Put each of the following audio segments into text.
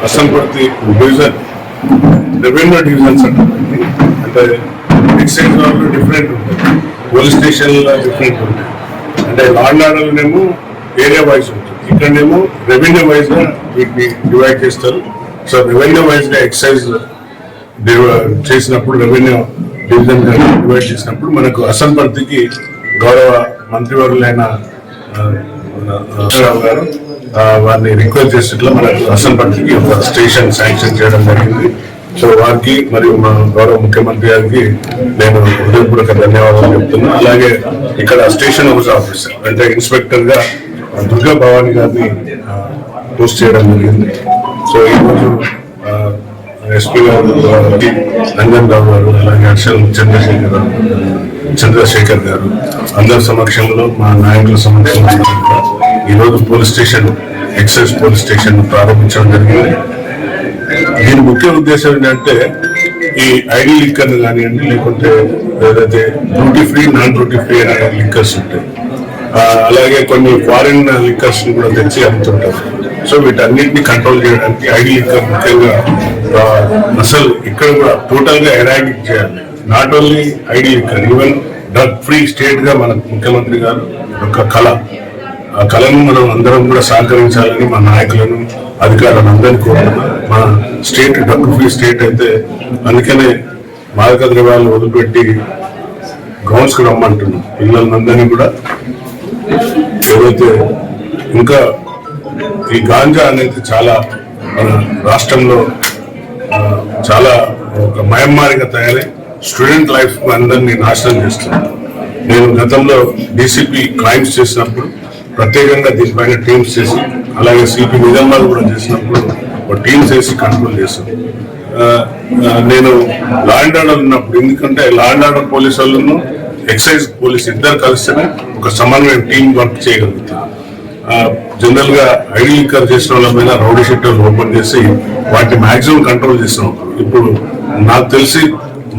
అసంపర్తి division revenue divisions అంటే excise వాళ్ళు different ఉంటుంది, పోలీస్ స్టేషన్లో డిఫరెంట్ ఉంటుంది. అంటే లా అండ్ ఆర్డర్నేమో ఏరియా వైజ్ ఉంటుంది, ఇక్కడనేమో రెవెన్యూ వైజ్గా వీటిని డివైడ్ చేస్తారు. సో రెవెన్యూ వైజ్గా ఎక్సైజ్ చేసినప్పుడు, రెవెన్యూ డివిజన్ డివైడ్ చేసినప్పుడు మనకు అసంపర్తికి గౌరవ మంత్రివర్యులైన రావు గారు వారిని రిక్వెస్ట్ చేసినట్లు మనకు అసంపర్తికి ఒక స్టేషన్ శాంక్షన్ చేయడం జరిగింది. సో వారికి మరియు మా గౌరవ ముఖ్యమంత్రి గారికి నేను హృదయపూర్వక ధన్యవాదాలు చెప్తున్నా. అలాగే ఇక్కడ స్టేషన్ హౌస్ ఆఫీసర్ అంటే ఇన్స్పెక్టర్ గా దుర్గా భవాని గారిని పోస్ట్ చేయడం జరిగింది. సో ఈరోజు ఎస్పీ గారు రంజన్ రావు గారు, అలాగే హర్షల్ చంద్రశేఖర్ గారు అందరి సమక్షంలో, మా నాయకుల సమక్షంలో ఈరోజు police station, excise police station ప్రారంభించడం జరిగింది. దీని ముఖ్య ఉద్దేశం ఏంటంటే ఈ ఐడి లిక్కర్ కానివ్వండి, లేకుంటే ఏదైతే duty free, non duty free అనే లిక్కర్స్ ఉంటాయి, అలాగే కొన్ని ఫారిన్ లిక్కర్స్ ని కూడా తెచ్చి అమ్ముతుంటారు. సో వీటన్నిటిని కంట్రోల్ చేయడానికి ఐడి లిక్కర్ ముఖ్యంగా అసలు ఇక్కడ కూడా టోటల్ గా ఎరాడిక్ చేయాలి. Not only ID liquor, even drug free state గా మన ముఖ్యమంత్రి గారు ఒక కళ, ఆ కళను మనం అందరం కూడా సహకరించాలని మా నాయకులను, అధికారులను అందరినీ కోరుతున్నాం. మన స్టేట్ డ్రగ్ ఫ్రీ స్టేట్ అయితే అందుకనే మాదక ద్రవ్యాలను వదిలిపెట్టి గ్రౌండ్స్ కు రమ్మంటున్నాం పిల్లలందరినీ కూడా. ఏదైతే ఇంకా ఈ గాంజా అనేది చాలా మన రాష్ట్రంలో చాలా ఒక మయమ్మారిగా తయారై స్టూడెంట్ లైఫ్ అందరినీ నాశనం చేస్తుంది. నేను గతంలో డీసీపీ క్రైమ్స్ చేసినప్పుడు ప్రత్యేకంగా దీనిపైన టీమ్స్ చేసి, అలాగే సిపి నిజామాబాద్ కూడా చేసినప్పుడు ఒక టీమ్స్ వేసి కంట్రోల్ చేశాను. నేను లా అండ్ ఆర్డర్ ఉన్నప్పుడు, ఎందుకంటే లా అండ్ ఆర్డర్ పోలీసు వాళ్ళను ఎక్సైజ్ పోలీస్ ఇద్దరు కలిస్తేనే ఒక సమన్వయం టీం వర్క్ చేయగలుగుతారు. జనరల్ గా ఐడి లిక్కర్ చేసిన వాళ్ళ మీద రౌడీ షీటర్లు ఓపెన్ చేసి వాటిని మాక్సిమం కంట్రోల్ చేస్తున్నాం. ఇప్పుడు నాకు తెలిసి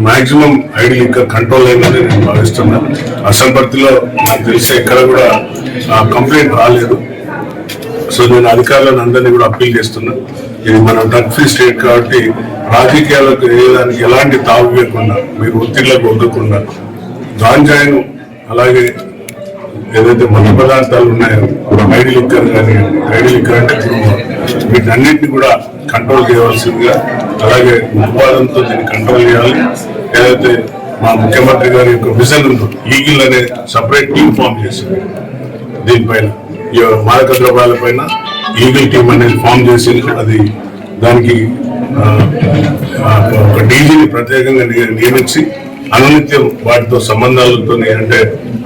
మాక్సిమం ఐడి లిక్కర్ కంట్రోల్ అయిందని నేను భావిస్తున్నాను. అసంపర్తిలో నాకు తెలిసి ఎక్కడ కూడా కంప్లైంట్ రాలేదు. సో నేను అధికారులను అందరినీ కూడా అప్పీల్ చేస్తున్నాను. ఇది మన డ్రగ్ ఫ్రీ స్టేట్ కాబట్టి రాజకీయాలకు వేయడానికి ఎలాంటి తావు ఇవ్వకుండా, మీరు ఒత్తిళ్లకు ఒగ్గకుండా గాంజాయిను, అలాగే ఏదైతే మద్య పదార్థాలు ఉన్నాయో ఐడి లిక్కర్ కానీ, ఐడి లిక్కర్ అంటే వీటన్నిటిని కూడా కంట్రోల్ చేయవలసిందిగా, అలాగే ఉత్పాదనతో దీన్ని కంట్రోల్ చేయాలి. ఏదైతే మా ముఖ్యమంత్రి గారి యొక్క విజన్ ఉందో, ఈగిల్ అనే సపరేట్ టీం ఫామ్ చేసింది దీనిపైన, ఈ మాదక ద్రవ్యాల పైన ఈగిల్ టీం అనేది ఫామ్ చేసి, అది దానికి ఒక డీజీని ప్రత్యేకంగా నియమించి అనునిత్యం వాటితో సంబంధాలతో, అంటే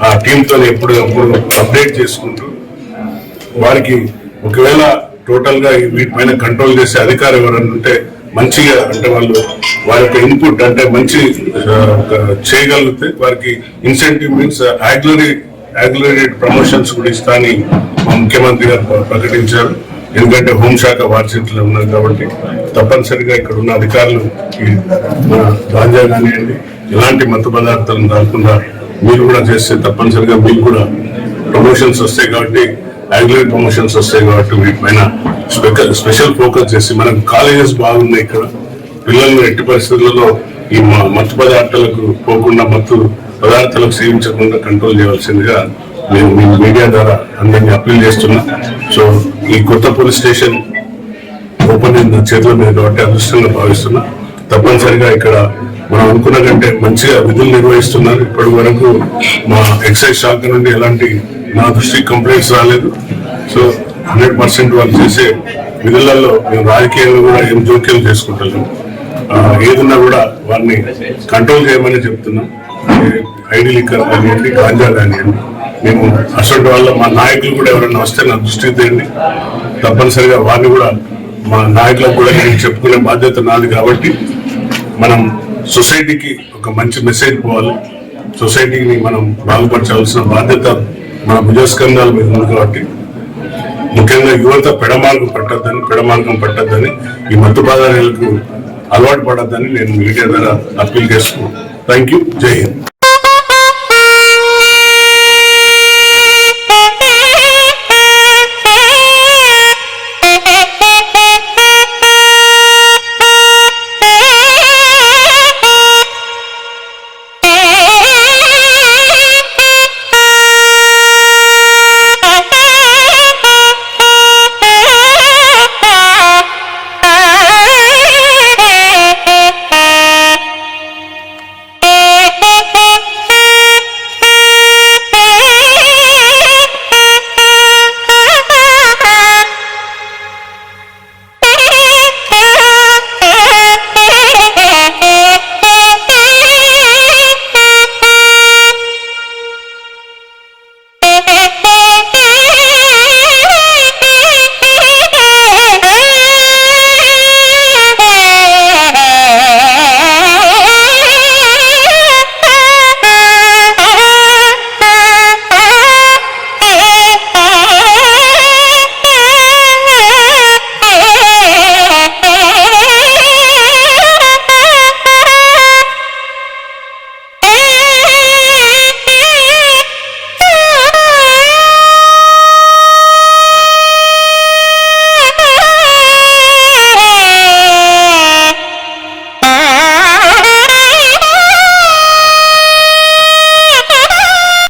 ఆ టీంతో ఎప్పటికప్పుడు అప్డేట్ చేసుకుంటూ, వారికి ఒకవేళ టోటల్ గా వీటిపైన కంట్రోల్ చేసే అధికారం ఎవరైనా ఉంటే మంచిగా, అంటే వాళ్ళు వారి యొక్క ఇన్పుట్ అంటే మంచి చేయగలిగితే వారికి ఇన్సెంటివ్ మీన్స్ యాక్సిలరేటెడ్ ప్రమోషన్స్ కూడా ఇస్తా అని మా ముఖ్యమంత్రి గారు ప్రకటించారు. ఎందుకంటే హోంశాఖ వార్షికలు ఉన్నారు కాబట్టి తప్పనిసరిగా ఇక్కడ ఉన్న అధికారులు ఈ గాంజా కానివ్వండి, ఎలాంటి మత్తు పదార్థాలను రాకుండా మీరు కూడా చేస్తే తప్పనిసరిగా మీకు కూడా ప్రమోషన్స్ వస్తాయి. కాబట్టి యాక్సిలరేట్ ప్రమోషన్స్ వస్తాయి కాబట్టి వీటిపైన స్పెషల్ ఫోకస్ చేసి, మనకు కాలేజెస్ బాగున్నాయి ఇక్కడ, పిల్లలను ఎట్టి పరిస్థితులలో ఈ మత్తు పదార్థాలకు పోకుండా, మత్తు పదార్థాలకు సేవించకుండా కంట్రోల్ చేయవలసిందిగా నేను మీడియా ద్వారా అందరినీ అప్పీల్ చేస్తున్నా. సో ఈ కొత్త పోలీస్ స్టేషన్ ఓపెన్ అయిన చేతుల మీద కాబట్టి అదృష్టంగా భావిస్తున్నా. తప్పనిసరిగా ఇక్కడ మనం అనుకున్న కంటే మంచిగా విధులు నిర్వహిస్తున్నారు. ఇప్పటి వరకు మా ఎక్సైజ్ శాఖ నుండి ఎలాంటి నా దృష్టికి కంప్లైంట్స్ రాలేదు. సో 100% వాళ్ళు చేసే విధులలో మేము రాజకీయంగా కూడా ఏం జోక్యం చేసుకుంటాము, ఏదున్నా కూడా వారిని కంట్రోల్ చేయమని చెప్తున్నాం. ఐడి లిక్కర్ కానివ్వండి, గాంజా కానివ్వండి, మేము అసలు వాళ్ళ మా నాయకులు కూడా ఎవరైనా వస్తే నా దృష్టికి తేండి. తప్పనిసరిగా వారిని కూడా మా నాయకులకు కూడా నేను చెప్పుకునే బాధ్యత నాది. కాబట్టి మనం సొసైటీకి ఒక మంచి మెసేజ్ పోవాలి, సొసైటీని మనం బాగుపరచాల్సిన బాధ్యత మన భుజస్కంధాల మీద ఉంది. కాబట్టి ముఖ్యంగా యువత పెడమార్గం పట్టద్దని, ఈ మత్తు పదార్థాలకు అలవాటు పడద్దని నేను మీడియా ద్వారా అప్పీల్ చేసుకున్నాను. Thank you. జై హింద్.